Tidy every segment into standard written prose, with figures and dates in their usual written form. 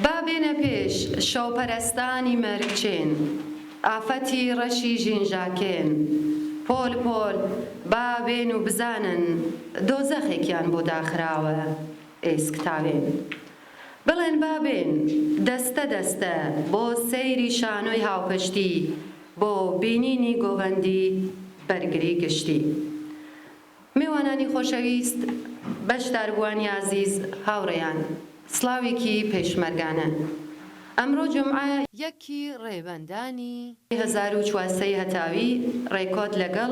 بابێنە پێش شەوپەرستانی مەرگچێن ئافەتی ڕەشی ژینژاکێن پۆل پۆل بابێن و بزانن دۆزەخێکیان بۆ داخراوە ئێسکتاوێن بڵێن بابێن دەستە دەستە بۆ سەیری شانۆی هاوپەشتی بۆ بینینی گۆڤەندی بەرگری گشتی. میوانانی خۆشەویست، بەشداربووانی عزیز، هاوڕێیان، سڵاوێکی پێشمەرگانە. ئەمڕۆ جومعە یەکی ڕێبەندانی 1400 هەتاوی ڕێکۆت لەگەڵ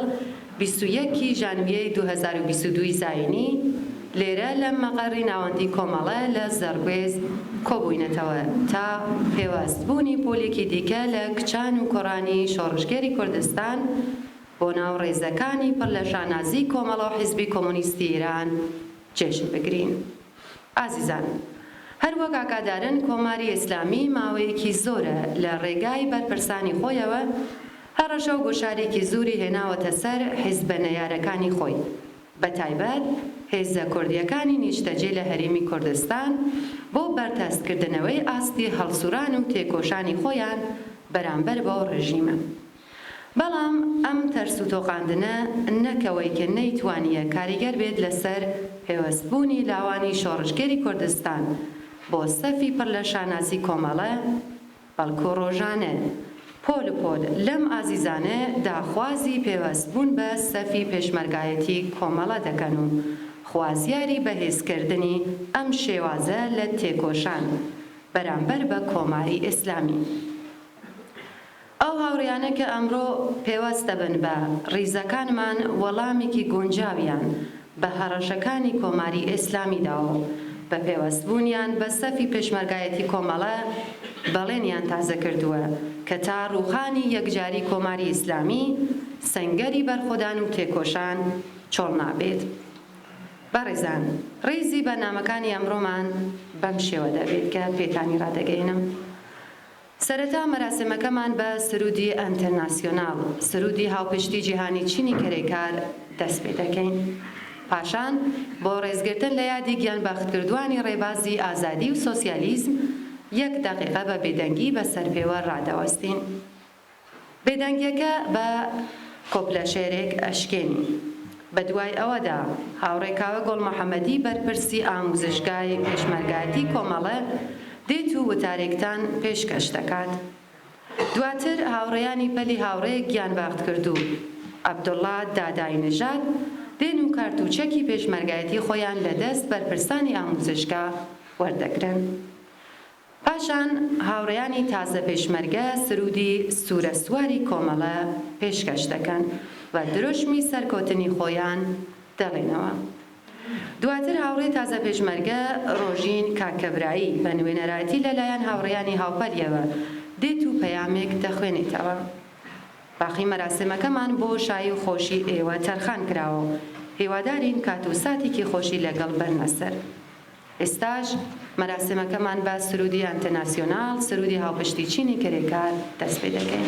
21 ژانویەی 2022 زاینی لێرە لە مەقەڕی ناوەندی کۆمەڵە لە زەرگوێز کۆبووینەتەوە تا پێوەستبوونی پۆلێکی دیکە لە کچان و کۆڕانی شۆڕشگێری کوردستان بۆ ناو ڕێزەکانی پڕ لە شانازی کۆمەڵە و حیزبی کۆمۆنیستی ئیران جێژن بگرین. ئازیزان، هەروەک ئاگادارن کۆماری ئیسلامی ماوەیەکی زۆرە لە ڕێگای بەرپرسانی خۆیەوە هەڕەشە و گۆشارێکی زوری هێناوەتە سەر حیزبە نەیارەکانی خۆی، بەتایبەت هێزە کوردیەکانی نیشتەجێ لە هەرێمی کوردستان بۆ بەرتەستکردنەوەی ئاستی هەڵسووران و تێکۆشانی خۆیان بەرامبەر بۆ ڕژیمە. بەڵام ئەم تەرس و تۆقاندنە نەکەوەی کە نەیتوانیە کاریگەر بێت لەسەر پێوەستبوونی لاوانی شۆڕشگێری کوردستان بۆ سەفی پڕ لە شانازی کۆمەڵە، بەڵکو ڕۆژانە پۆل پۆل لەم ئازیزانە داخوازی پێوەستبوون بە سەفی پێشمەرگایەتی کۆمەڵە دەکەن و خوازیاری بەهێزکردنی ئەم شێوازە لە تێکۆشان بەرامبەر بە کۆماری ئیسلامی. ئەو هاوڕیانە کە ئەمڕۆ پێوەستە بن بە ڕیزەکانمان وەڵامێکی گونجاویان بە هەڕەشەکانی کۆماری ئیسلامیداوە بە پێوەستبوونیان بە سەفی پێشمەرگایەتی کۆمەڵە بەڵێنیان تازە کردووە کە تا ڕووخانی یەکجاری کۆماری ئیسلامی سەنگەری بەرخۆدان و تێکۆشان چۆڵ نابێت. بەڕێزان، ڕێزی بەرنامەکانی ئەمڕۆمان بەم شێوە دەبێت کە پێتانی ڕادەگەینم. سەرەتا مەراسمەکەمان بە سرودی ئەنتەرناسیۆناڵ، سرودی هاوپشتی جیهانی چینی کەرێکار دەست پێ دەکەین. پاشان بۆ ڕێزگرتن لە یادی گیانبەختکردوانی ڕێبازی ئازادی و سۆسیالیزم 1 دقیقە بە بێدەنگی بەسەر پێوە ڕادەوەستین. بێدەنگیەکە بە کۆپلە شێرێک ئەشکێنی. بە دوای ئەوەدا هاوڕێکاوە گۆڵ محەممەدی بەرپرسی ئاموزشگای پێشمەرگایەتی کۆمەڵە دێت و وتارێکتان پێشکەش دەکات. دواتر هاوڕێیانی پەلی هاوڕێک گیانبەختکردو عەبدوڵڵا دادای نژاد دێن و کارتوچەکی پێشمەرگایەتی خۆیان لەدەست بەرپرسانی ئاموزشگا وەردەگرن. پاشان هاوڕێیانی تازە پێشمەرگە سرودی سوورە سواری کۆمەڵە پێشکەش دەکەن و درۆشمی سەرکۆتنی خۆیان دەڵێنەوە. دواتر هاوڕێ تازە پێشمەرگە ڕۆژین کاکەبرایی بە نوێنەراتی لەلایەن هاوڕێیانی هاوپەریەوە دێت و پەیامێک دەخوێنێتەوە. باقی مەراسمەکەمان بۆ شای و خۆشی ئێوە تەرخان کراوە و هیوادارین کات و ساتێکی خۆشی لەگەڵ بەرنەسەر. ئێستاش مەراسمەکەمان بە سرودی ئەنتەرناسیۆناڵ سرودی هاوپشتی چینی کرێکار دەست پێ دەکەین.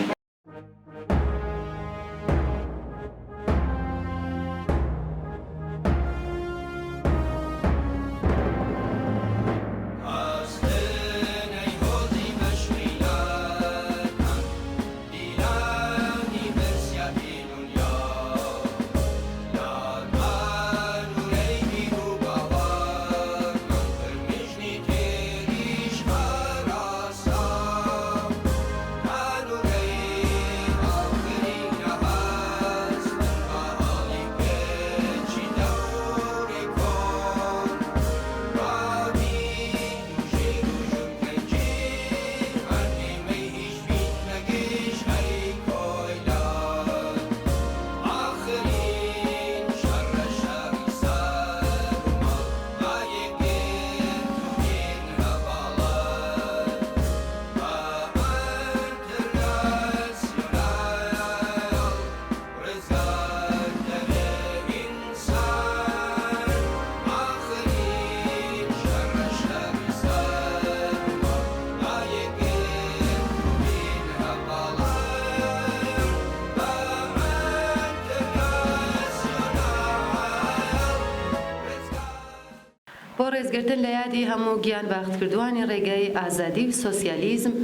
بۆ ڕێزگرتن لە یادی هەموو گیان باختکردوانی ڕێگەی ئازادی و سۆسیالیزم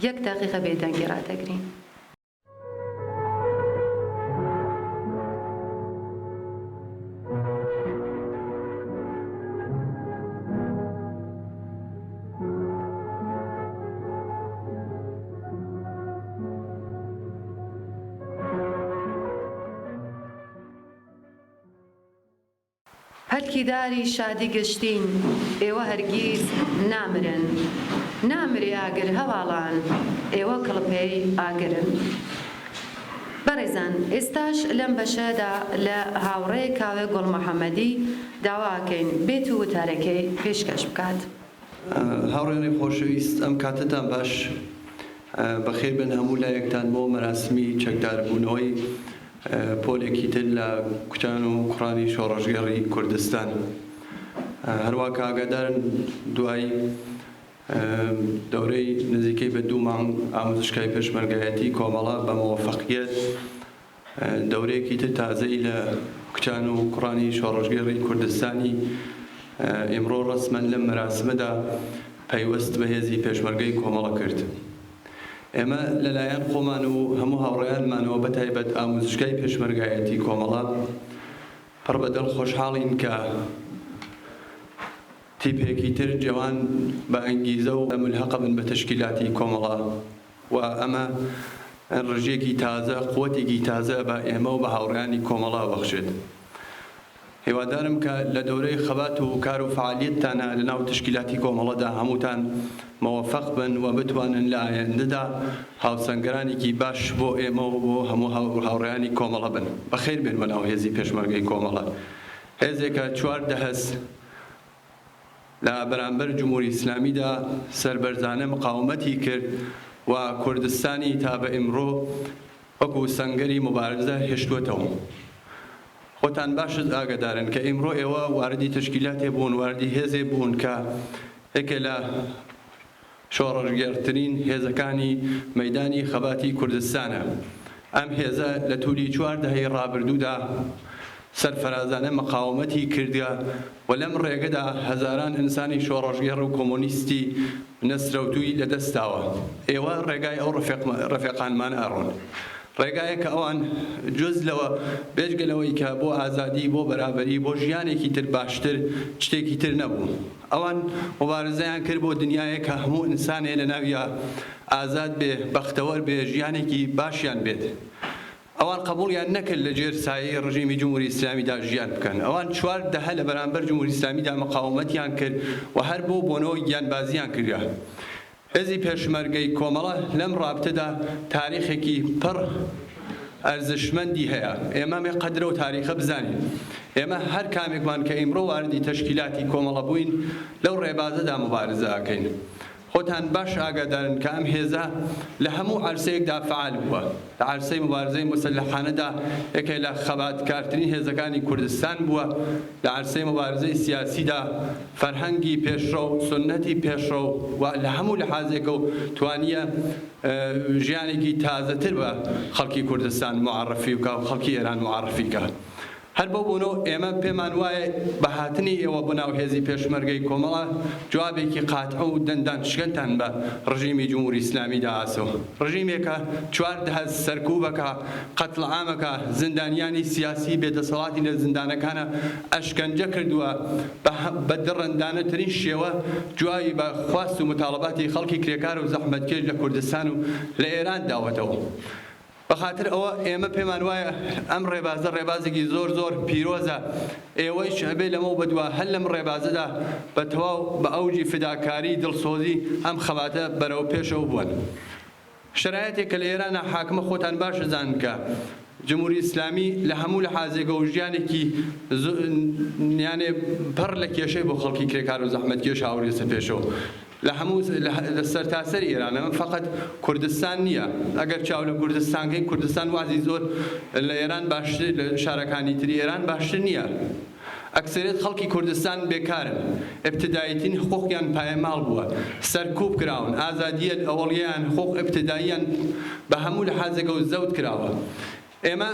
1 دقیقە بێدەنگی ڕادەگرین. هەرکیداری شادی گشتین ئێوە هەرگیز نامرن، نامری ئاگر هەواڵان ئێوە کڵپەی ئاگرن. بەڕێزان، ئێستاش لەم بەشەدا لە هاوڕێی کاوێ گوڵمەحەممەدی داواکەین بێت و وتارەکەی پێشکەش بکات. هاوڕێنی خۆشەویست، ئەم کاتتان باش بەخێر بن هەموو لایەکتان بۆ مەراسمی چەکداربوونەوەی پۆلێکی تر لە کوتان و کوڕانی شۆڕەژگەڕی کوردستان. هەروە ئاگادارن دوای دەورەی نزیکەی بە 2 مانگ ئامۆزشکای پێشمەرگایەتی کۆمەڵە بە موفەقیەت دەورەیەکی تر تازەی لە کوتان و کوڕانی شۆڕەژگەڕی کوردستانی ئێمڕۆ ڕەسمەن لەم مەراسمەدا پەیوەست بە هێزی پێشمەرگەی کۆمەڵە کرد. ئێمە لەلایەن خۆمان و هەموو هاوڕێیانمانەوە بەتایبەت ئامۆزشگای پێشمەرگایەتی کۆمەڵە پڕ بەدڵ خۆشحاڵین کە تیپێکی تر جوان بە ئەنگیزە و ملحەقە بن بە تشکیلاتی کۆمەڵە و ئەمە ڕژێکی تازە قووەتێکی تازە بە ئێمە و بە هاوڕێیانی کۆمەڵە بەخشێت. هیوادارم کە لە دەورەی خەبات و کار و فعالیەتتانە لە ناو تشکیلاتی کۆمەڵەدا هەمووتان مەوەفەق بن و بتوانن لە ئایندەدا هاوسەنگەرانێکی باش بۆ ئێمە و بۆ هەموو هاوڕێیانی کۆمەڵە بن. بەخێر بێن بەناو هێزی پێشمەرگەی کۆمەڵە، هێزێکە 4 دەهەز لە بەرامبەر جمهوری ئیسلامیدا سەربەرزانە مقاومەتی کرد و کوردستانی تا بە ئێمڕۆ وەکو سەنگەری مبارزە هێشتووەتەوە. خۆتان باشت ئاگادارن کە ئێمڕۆ ئێوە واردی تشکیلاتێ بوون، واردی هێزێ بوون کە یەکێ لە شۆڕەژگەرترین هێزەکانی مەیدانی خەباتی کوردستانە. ئەم هێزە لە توولی 4 دەهەی ڕابردوودا سەرفەرازانە مقاومەتی کردگە و لەم ڕێگەدا هەزاران ئینسانی شۆڕەژگەر و کۆمۆنیستی نەسرەوتووی لەدەستاوە. ئێوە ڕێگای ئەو ڕەفێقانمان ئاڕۆن، ڕێگایەکە ئەوان جز لەوە بێجگەلەوەی کە بۆ ئازادی، بۆ بەرابەری، بۆ ژیانێکی تر باشتر شتێکی تر نەبوو. ئەوان مبارزەیان کرد بۆ دنیایە کە هەموو ئینسانێ لە ناویە ئازاد بێ، بەختەوەر بێ، ژیانێکی باشیان بێت. ئەوان قبوڵیان نەکرد لە جێر سایەی ڕژیمی جمهوری ئیسلامیدا ژیان بکەن. ئەوان 4 دەهە لە بەرامبەر جمهوری ئیسلامیدا مقاومەتیان کرد و هەر بۆ بۆنەوەی گیانبازیان کردە. هێزی پێشمەرگەی کۆمەڵە لەم ڕابطەدا تاریخێکی پڕ ئەرزشمەندی هەیە. ئێمە قەدرە و تاریخە بزانین. ئێمە هەر کامێکمان کە ئیمڕۆ واردی تەشکیلاتی کۆمەڵە بووین لەو ڕێبازەدا مبارزە ئەکەین. خۆتان باش ئاگادارن کە ئەم هێزە لە هەموو عەرسەیەکدا فعال بووە. لە عەرسەی مبارزەی مەسلحانەدا یەکێک لە خەباتکارترین هێزەکانی کوردستان بووە. لە عەرسەی مبارزەی سیاسیدا فەرهەنگی پێشڕە و سنەتی پێشڕە و لە هەموو لەحازێکە و توانیە ژیانێکی تازەتر بە خەڵکی کوردستان معرفی بکە و خەڵکی ئێران معرفی بکە. هەر بەو بوونەوە ئێمە پێمان وایە بەهاتنی ئێوە بۆ ناو هێزی پێشمەرگەی کۆمەڵە جوابێکی قاتع و دەندان شکەنتان بە ڕژیمی جمهوری ئیسلامی داهاتەوە. ڕژیمێکە 14 سەرکوبەکە قەتڵ عامەکە زیندانیانی سیاسی بێدەسەڵاتی لە زیندانەکانە ئەشکەنجە کردووە بە دڕندانەترین شێوە جوابی بە خواست و متاڵەباتی خەڵکی کرێکار و زەحمەتکێش لە کوردستان و لە ئێران داوەتەوە. بەخاتر ئەوە ئێمە پێمان وایە ئەم ڕێبازە ڕێبازێکی زۆر پیرۆزە. ئێوەیش هەبێ لەمە بەدووە هەر لەم ڕێبازەدا بە تەواو بە ئەوجی فداکاری دڵسۆزی ئەم خەباتە بەرەو پێشەوە بوون. شرایەتێک کە لە ئێرانە حاکمە خۆتان باش دەزانن کە جمهوری ئیسلامی لە هەموو لەحازێکە و ژیانێکی یانێ پڕ لە کێشەی بۆ خەڵکی کرێکار و زەحمەتکێش هاوڕێسە پێشەوە. لە هەموو لە سەرتاسەر ئێرانە من فقط کوردستان نییە. ئەگەر چاو لە کوردستانکەی کوردستان وازی زۆر لە ئێران باشتر لە شارەکانی تری ئێران باشتر نییە. ئەکسەرێت خەڵکی کوردستان بێکارن، ئێبتداییترین حقوقیان پایەماڵ بووە، سەرکوب کراون، ئازادیە ئەوەڵیان حقوق ئێبتداییان بە هەموو لەحازێکە و زەوت کراوە. ئێمە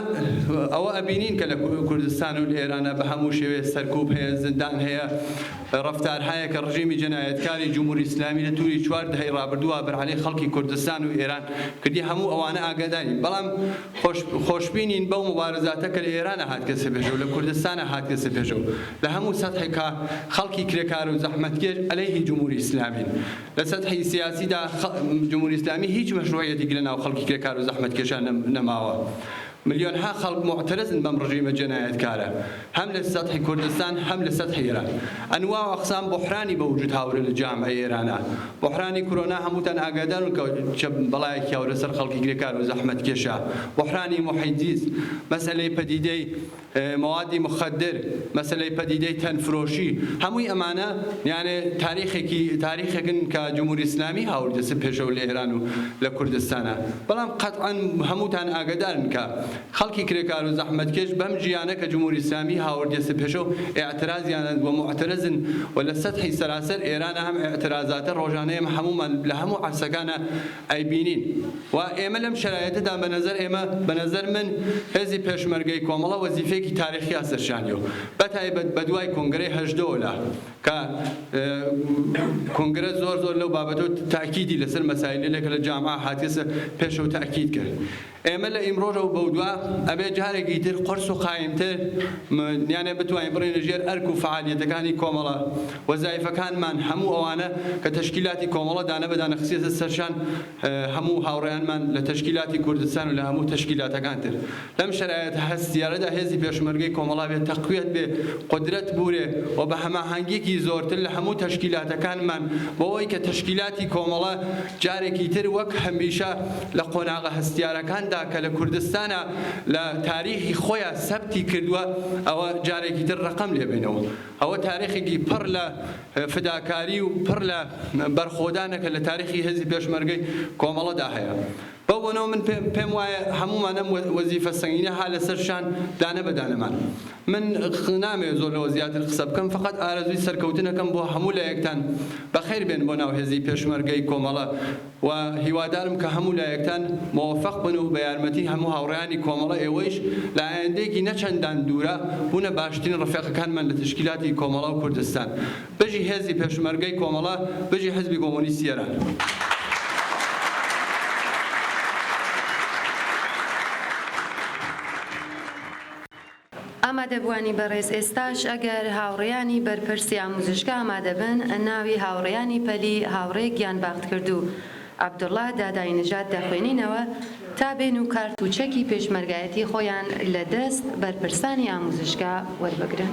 ئەوە ئەبینین کە لە کوردستان و لە ئێرانە بە هەموو شێوێ سەرکوب هەیە، زیندان هەیە، ڕەفتار هەیە کە ڕژیمی جەنایەتکاری جمهوری ئیسلامی لە تووری 4 دەهەی ڕابردووە بەرعەلەی خەڵکی کوردستان و ئێران کردی. هەموو ئەوانە ئاگادارین، بەڵام خۆشببینین بەو مبارزاتە کە لە ئێرانە هاتکەسە پێشەوە، لە کوردستانە هاتکەسە پێشەوە، لە هەموو سەتحێکا خەڵکی کرێکار و زەحمەتکێش عەلەیهی جمهوری ئیسلامین. لە سەتحی سیاسیدا جمهوری ئیسلامی هیچ مەشروعیەتێکی لەناو خەڵکی کرێکار و زەحمەتکێشان نەماوە. مليونها خلق معترضن بم رژیم جنایتکارە، هەم لە سەتحی کوردستان هەم لە سەتحی ئێران. ئەنواع و ئەقسام بحرانی بەوجود هاورە لە جامعەی ئێرانە. بحرانی کۆرۆنا هەمووتان ئاگادارن کە بەڵایەکی هاورە سەر خەڵکی کرێکار و زەحمەتکێشە. بحرانی محیط، مەسەلەی پەدیدەی موادی مخدر، مەسەلەی پەدیدەی تەنفرۆشی، هەمووی ئەمانە یانێ تاریخێکن کە جمهوری ئیسلامی هاوردەسە پێشەوە لە ئێران و لە کوردستانە. بەڵام قەتعەن هەمووتان ئاگادارن کە خەڵکی کرێکار و زەحمەتکێش بەم ژیانە کە جمهوری ئیسلامی هاوردەسە پێشەوە ئێعترازیان بۆ معترضن و لە سەتحی سەراسەر ئێرانە هەم ئێعترازاتە ڕۆژانەیە هەموومان لە هەموو عەرسەکانە ئەیبینین. و ئێمە لەم شرایەتەدا بەنەزەر من هێزی پێشمەرگەی کۆمەڵە وەزیفەیەکی تاریخی سەرشانیەوە، بەتایبەت بەدوای کۆنگرەی هەژدەوەلا کە کۆنگرە زۆر لەو بابەتەوە تاکیدی لەسەر مەسایلێک لە جامعە هاتیسە پێشەوە تاکید کرد. ئێمە لە ئیمڕۆژەوە بەودوا ئەبێ جارێکی تر قرس و قایمتر یانێ بتوانین بڕێنە ژێر ئەرک و فعالیەتەکانی کۆمەڵە. وەزایفەکانمان هەموو ئەوانە کە تەشکیلاتی کۆمەڵە دانە بەدانە خسیێتە سەرشان هەموو هاوڕێیانمان لە تەشکیلاتی کوردستان و لە هەموو تەشکیلاتەکان تر. لەم شرایەت هەستیارەدا هێزی پێشمەرگەی کۆمەڵا بێت تەقویەت بێ، قودرەت بورێ و بە هەماهەنگێکی زۆرتر لە هەموو تەشکیلاتەکانمان بۆەوەی کە تەشکیلاتی کۆمەڵە جارێکی تر وەک هەمیشە لە قۆناغە هەستیارەکاندا کە لە کوردستانە لە تاریخی خۆیان سەبتی کردووە ئەوە جارێکی تر ڕقم لێبێنەوە. ئەوە تاریخێکی پڕ لە فداکاری و پڕ لە بەرخۆدانەکە لە تاریخی هێزی پێشمەرگەی کۆمەڵەدا هەیە. بەو بۆنەوە من پێم وایە هەمومان ئەم وەزیفە سەنگینە ها لەسەرشان دانە بەدانەمان. من نامەوێت زۆر لەوە زیاتر قسە بکەم، فقط ئارەزوی سەرکەوتنەکەم بۆ هەموو لایەکتان بەخێر بێن بۆ ناو هێزی پێشمەرگەی کۆمەڵە و هیوادارم کە هەموو لایەکتان موفق بن و بە یارمەتی هەموو هاوڕێیانی کۆمەڵە ئێوەیش لە ئایندەیەکی نەچەندان دوورە بوونە باشترین ڕفێقەکانمان لە تشکیلاتی کۆمەڵە و کوردستان، بژی هێزی پێشمەرگەی کۆمەڵە، بژی حزبی کۆمۆنیستی ئێران. ئامادەبوانی بەڕێز ئێستاش ئەگەر هاوڕێیانی بەرپرسی ئاموزشگا ئامادەبن ناوی هاوڕێیانی پەلی هاوڕێ گیان باختکردو عەبدوڵڵا داداینژاد دەخوێنینەوە تا بێن و کارت و چەکی پێشمەرگایەتی خۆیان لە دەست بەرپرسانی ئاموزشگا وەربگرن.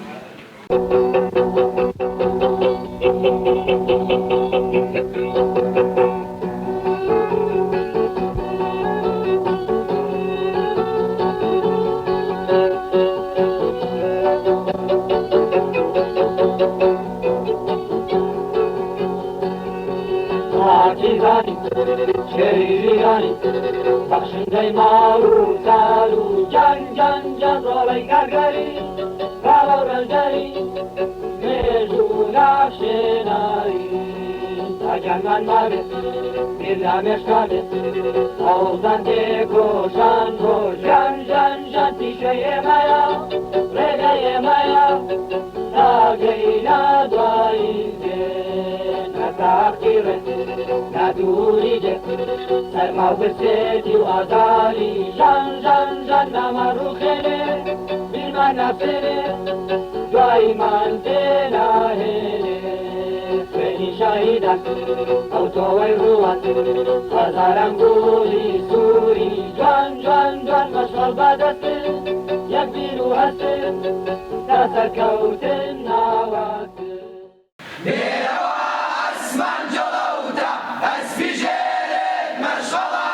شیریانی بخشنده مارو تارو جان جان جان رای گرگری راو رنجری مجونا شنایی جان من ماره میرم اشکاله آوزن کوشان کو جان جان جان پیشه مایا رگه مایا تاگینا دواییده نتاقیره ندوریده سرما بسیتی و آزاری جان جان جان نمارو خیله بیرمان نفسه دوای من دناهله فنی شاهیدن او توی روان هزارم گولی سوری جان جان جان مشغل بدسته یک بیرو هسته تسر کوتن نواسته دیروا اسمان جلوتا اسفجرت مشغلة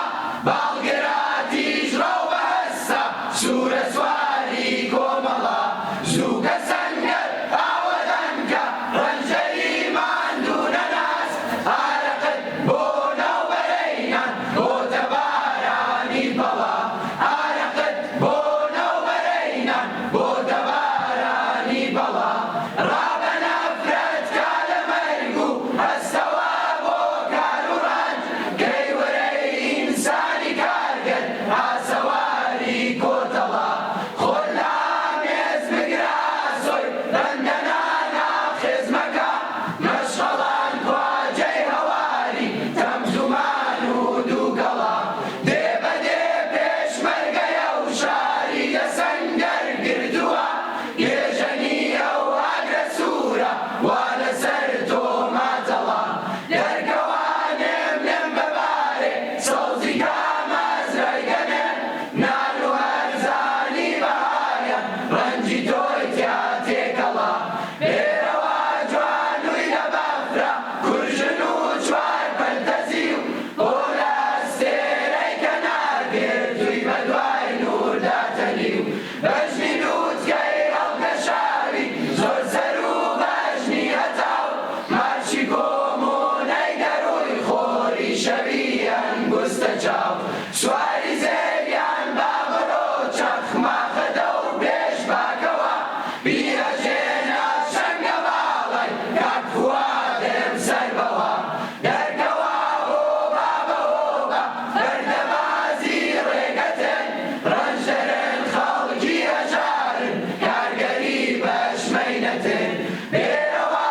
بالقراتيج رو بهسا سورة سواري كوملا زوكا سنجر اودنكا رنجري من دون ناس عرقت بونا وبرينا بوتباراني بلا عرقت بونا وبرينا بوتباراني بلا رابنا فرد كالمرقو الثواب وكاروران كي وري إنساني كارقد عسواري كوتلا خلام يزبق راسوي لندنا ناخذ مكا مشغلان كواجي هواري تمزمان ودوقلا ديبا ديب بيشمرقا يوشاري يسنقر قردوا يجني أو أقرسورة وأنا سرتو ما تلا يركوانم لم بباري صوتي كامز ريقنا نالو أرزاني بهايا رنجي تويتيا تيكلا بيروا جوانو إلى بفرة كرجنو جوار فانتزيو ولا استيري كنار بيرتو يبدواي نور داتنيو بجني نوت كي القشاري زور سرو بجني هتاو مارشي كوموني دروي خوري شبيان قستجاو سواري زيبيان بابرو چخ ما خدو بيش باكوا بيا جينا شنگ بالاي كاك فوادم سربوا دركوا هوبا بهوبا بردبازي ريقتن رنجرن خلقي هجارن كار قريبش مينتن بيروا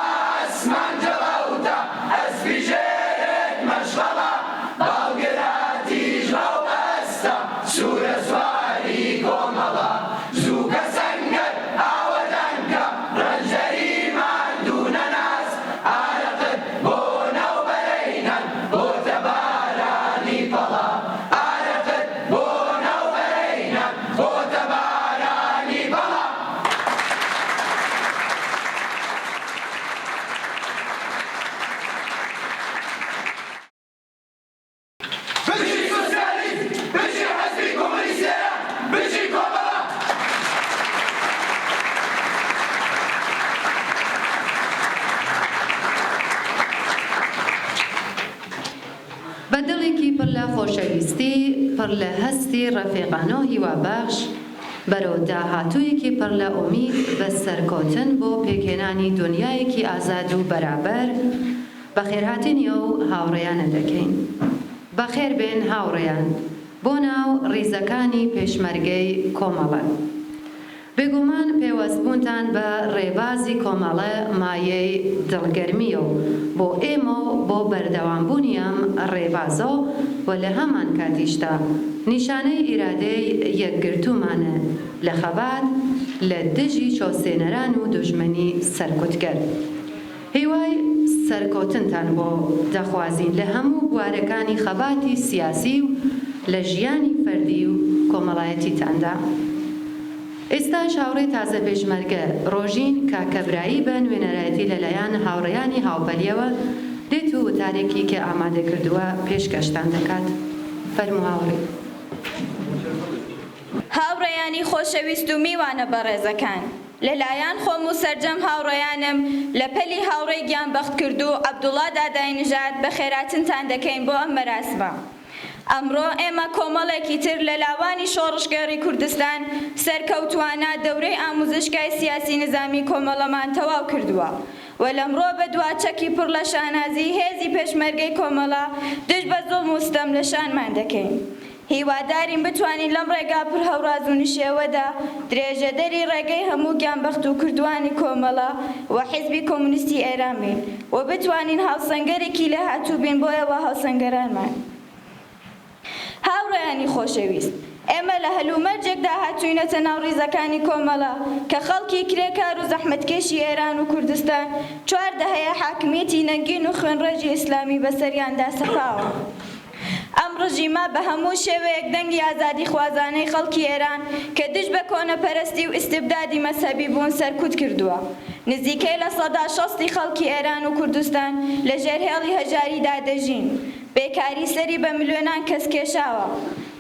اسمان جلوتا اسفجرت مشغلة بالقراتي جلو بستا سورة سواري كوملا زوكا سنجر اودنكا رنجري من دون ناس عرقت بونا وبرينا بوتباراني بلا عرقت بونا وبرينا بوتباراني بلا بجي سوسياليست بجي حزبي كومونيستية بجي كوملا بەدڵێکی پڕ لە خۆشەویستی پڕ لە هەستی ڕەفیقانە و هیوابەخش بەرەو داهاتوویەکی پڕ لە ئومید بە سەرکۆتن بۆ پێکهێنانی دنیایەکی ئازاد و بەرابەر بەخێرهاتنیە و هاوڕێیانە دەکەین. بەخێر بێن هاوڕێیان بۆ ناو ڕیزەکانی پێشمەرگەی کۆمەڵە. بێگومان پێوەستبوونتان بە ڕێبازی کۆمەڵە مایەی دڵگەرمیە و بۆ ئێمە و بۆ بەردەوامبوونی ئەم ڕێبازە و لە هەمان کاتیشدا نیشانەی ئیرادەی یەکگرتومانە لە خەبات لە دژی چۆسێنەران و دوژمنی سەرکوتگەر. هیوای سەرکۆتنتان بۆ دەخوازین لە هەموو بوارەکانی خەباتی سیاسی و لە ژیانی فەردی و کۆمەڵایەتیتاندا. ئێستاش هاوڕێی تازە پێشمەرگە ڕۆژین کاکەبرایی بە نوێنەرایەتی لەلایەن هاوڕێیانی هاوبەلیەوە دێت و وتارێکی کە ئامادە کردووە پێشکەشتان دەکات. فەرموو هاوڕێ. هاوڕێیانی خۆشەویست و میوانە بەڕێزەکان، لەلایەن خۆم و سەرجەم هاوڕێیانم لە پەلی هاوڕێی گیانبەخت کردو عەبدوڵڵا دادای نژاد بە خێراتنتان دەکەین بۆ ئەم مەراسمە. ئەمڕۆ ئێمە کۆمەڵێکی تر لە لاوانی شۆڕشگەڕی کوردستان سەرکەوتوانە دەورەی ئاموزشگای سیاسی نظامی کۆمەڵەمان تەواو کردووە و لەمڕۆ بە دواچەکی پڕ لە شانازی هێزی پێشمەرگەی کۆمەڵە دژ بە زوڵم و ستەم لە شانمان دەکەین. هیوادارین بتوانین لەم ڕێگا پڕ هەوراز و نشێوەدا درێژەدەری ڕێگەی هەموو گیانبەخت و کردوانی کۆمەڵە و حیزبی کۆمونیستی ئێران بین و بتوانین هاوسەنگەرێکی لە هاتوو بین بۆ ئێوە هاوسەنگەرانمان. هاوڕێیانی خۆشەویست، ئێمە لە هەلومەرجێکدا هاتووینەتە ناو ڕیزەکانی کۆمەڵە کە خەڵکی کرێکار و زەحمەتکێشی ئێران و کوردستان 4 دەهەیە حاکمیەتی نەنگین و خوێنڕێژی ئیسلامی بەسەریاندا سەپاوە. ئەم ڕژیمە بە هەموو شێوەیەک دەنگی ئازادی خوازانەی خەڵکی ئێران کە دژ بە کۆنەپەرستی و ئیستیبدادی مەسەبی بوون سەرکوت کردووە. نزیکەی لە 60% خەڵکی ئێران و کوردستان لە ژێرهێڵی هەژاریدا دەژین. بێکاری سەری بە ملیۆنان کەس کێشاوە.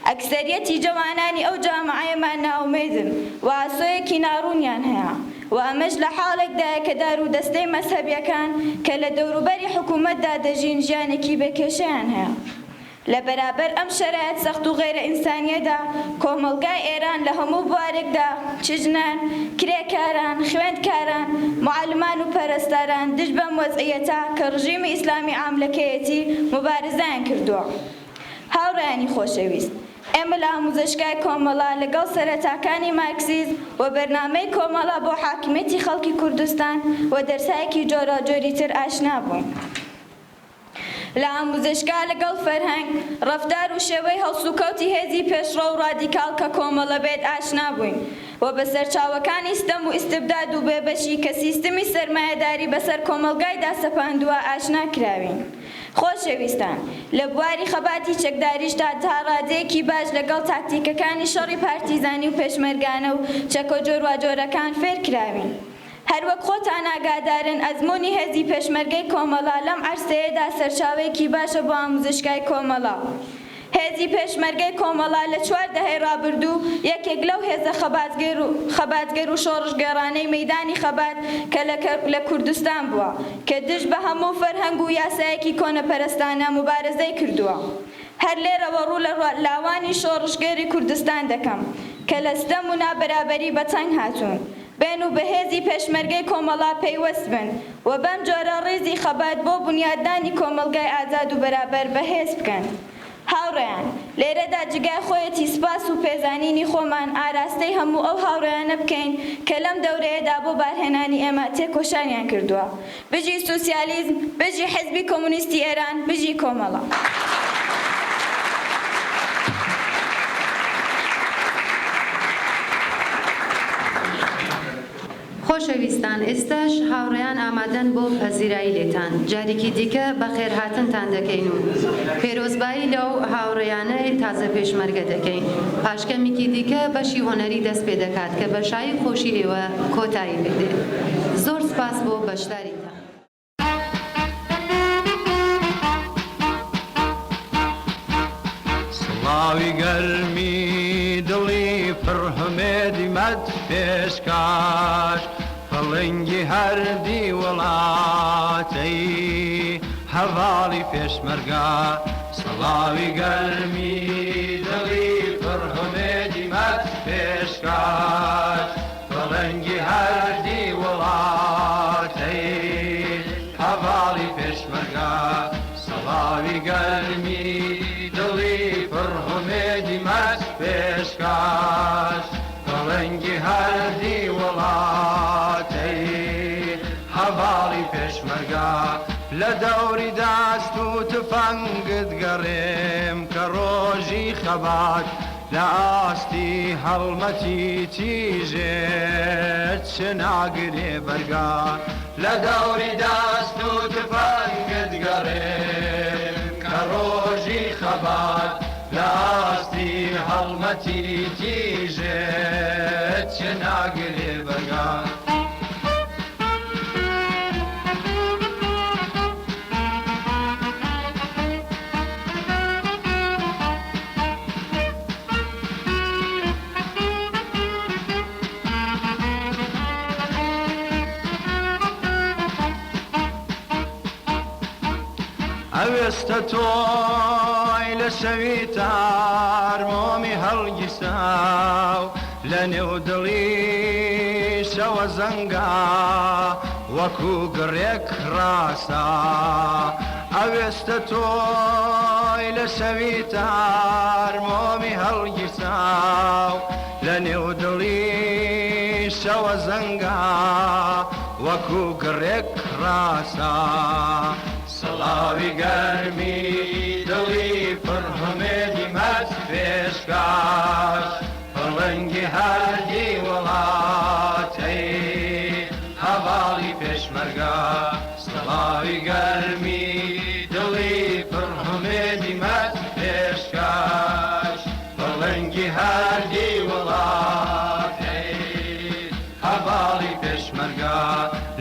ئەکسەریەتی جوانانی ئەو جامعەیەمان ناومێدن و ئاسۆیەکی ناڕوونیان هەیە و ئەمەش لە حاڵێکدایە کە دار و دەستەی مەسەبیەکان کە لە دەوروبەری حکوومەتدا دەژین ژیانێکی بێکێشەیان هەیە. لە بەرابەر ئەم شەرایەت سەخت و غێرە ئینسانیەدا کۆمەلگای ئێران لە هەموو بوارێکدا چژنان، کرێکاران، خوێندکاران، معلمان و پەرستاران دژ بەم وەزعیەتە کە ڕژیمی ئیسلامی عاملەکەیەتی مبارزەیان کردووە. هاوڕێیانی خۆشەویست، ئێمە لە ئاموزشگای کۆمەڵە لەگەڵ سەرەتاکانی مارکسیزم و بەرنامەی کۆمەڵە بۆ حاکمیەتی خەڵکی کوردستان و دەرسایەکی جۆراوجۆری تر ئاشنا بووین. لە ئاموزشگا لەگەڵ فەرهەنگ، ڕەفتار و شێوەی هەڵسوکەوتی هێزی پێشڕۆ و ڕادیکاڵ کە کۆمەڵە بێت ئاشنا بووین و بە سەرچاوەکانی ستەم و ئیستیبداد و بێبەشی کە سیستمی سەرمایەداری بەسەر کۆمەلگایدا سەپاندووە ئاشنا کراوین. خۆشەویستان، لە بواری خەباتی چەکداریشدا تا ڕادەیەکی باش لەگەڵ تاکتیکەکانی شەڕی پارتیزانی و پێشمەرگانە و چەکۆ جۆرواجۆرەکان فێر کراوین. هەروەک خۆتان ئاگادارن ئەزموونی هێزی پێشمەرگەی کۆمەڵە لەم عەرسەیەدا سەرچاوەیەکی باشە بۆ ئاموزشگای کۆمەڵە. هێزی پێشمەرگەی کۆمەڵە لە 4 دەهەی ڕابردوو یەکێک لەو هێزە خەباتگەر و شۆڕشگێڕانەی مەیدانی خەبات کە لە کوردستان بووە کە دژ بە هەموو فەرهەنگ و یاسایەکی کۆنەپەرستانە مبارزەی کردووە. هەر لێرەوە ڕوو لە لاوانی شۆڕشگێری کوردستان دەکەم کە لە ستەم و نابەرابەری بەچەنگ هاتوون. بێن و بەهێزی پێشمەرگەی کۆمەڵا پەیوەست بن و بەم جۆرە ڕێزی خەبات بۆ بنیاددانی کۆمەلگای ئازاد و بەرابەر بەهێز بکەن. هاوڕێیان، لێرەدا جگای خۆیەتی سپاس و پێزانینی خۆمان ئاراستەی هەموو ئەو هاوڕێیانە بکەین کە لەم دەورەیەدا بۆ بارهێنانی ئێمە تێکۆشانیان کردووە. بژی سوسیالیزم، بژی حیزبی کۆمونیستی ئێران، بژی کۆمەڵە. خۆشەویستان، ئێستاش هاوڕێیان ئامادەن بۆ پەزیرایی لێتان. جارێکی دیکە بەخێر هاتنتان دەکەین و پێرۆزبایی لەو هاوڕێیانەی تازە پێشمەرگە دەکەین. پاشکەمێکی دیکە بەشی هۆنەری دەست پێ دەکات کە بەشایی خۆشی ئێوە کۆتایی بدێت. زۆر سپاس بۆ بەشداریتان. سڵاوی گەرمی دڵی پڕهمێدی مەد پێشکاش فڵنگی هەردی وڵاتەی هەڤاڵی پێشمەرگا. سڵاوی گەرمی دڵی پڕهمێدی مەد پێشکاش فڵنگی هەردی وڵاتەی هەڤاڵی پێشمەرگا. سڵاوی گەرمی دڵی پڕهمێدی مەد پێشکاش فڵنگی هەردی وڵاتەی هەڤاڵی پێشمەرگا. لە دەوری دەست و تفەنگت گەڕێم کە ڕۆژی خەبات لە ئاستی هەڵمەتی تیژێت چ ناگرێ بەرگا. لە دەوری دەست و تفەنگت گەڕێم کە ڕۆژی خەبات لە ئاستی هەڵمەتی تیژێت چ ناگرێ بەرگا. ئەوێستە تۆی لە شەوی تارمۆمی هەڵگیساو لە نێو دڵی شەوە زەنگا وەکو گڕێک ڕاسا ئەوێستە تۆی لە شەوی تارمۆمی هەڵگیساو لە نێو دڵی شەوە زەنگا وەکو گڕێک ڕاسا سڵاوی گەرمی دڵی پڕهمێدی مەت پێشکاش پەڵەنگی هەردی وڵاتەی هەواڵی پێشمەرگە سڵاوی گەرمی دڵی پڕهمێدی مەت پێشکاش پەڵەنگی هەردی وڵاتەی هەواڵی پێشمەرگە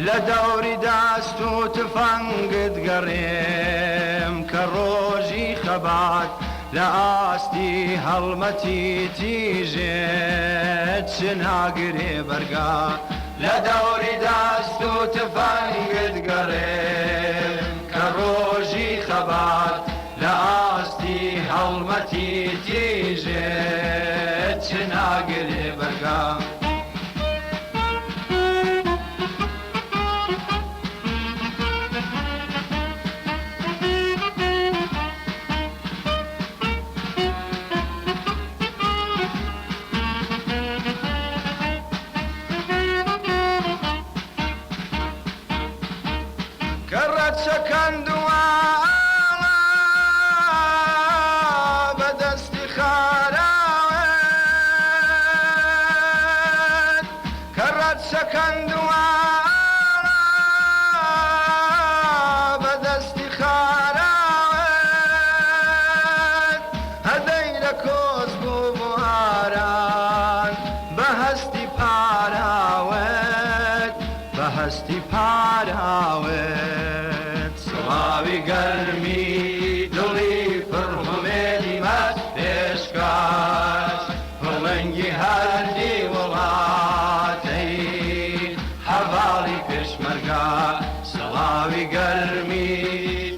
لە دەوری دەست و تفەنگت گەڕێم کە ڕۆژی خەبات لە ئاستی هەڵمەتی تیژێت چ ناگرێ بەرگا لە دەوری دەست و تفەنگت گەڕێم کە ڕۆژی خەبات لە ئاستی هەڵمەتی تیژێت چ ناگرێ بەرگا هەستی پاراوێت سڵاوی گەرمی دڵی پڕهمێدی مەت پێشکاش پەڵەنگی هەردی وڵاتەی هەواڵی پێشمەرگە سڵاوی گەرمی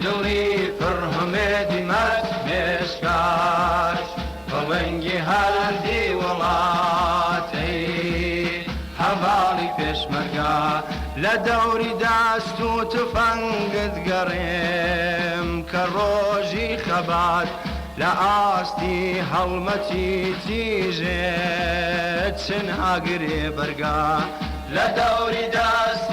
دڵی پڕهمێدی مەت پێشکاش پەڵەنگی هەردی وڵاتەی هەواڵی پێشمەرگە لە دەوری دەست و تفەنگت گەڕێم کە ڕۆژی خەبات لە ئاستی هەڵمەتی تیژێت چ ناگرێ بەرگا لە دەوری دەست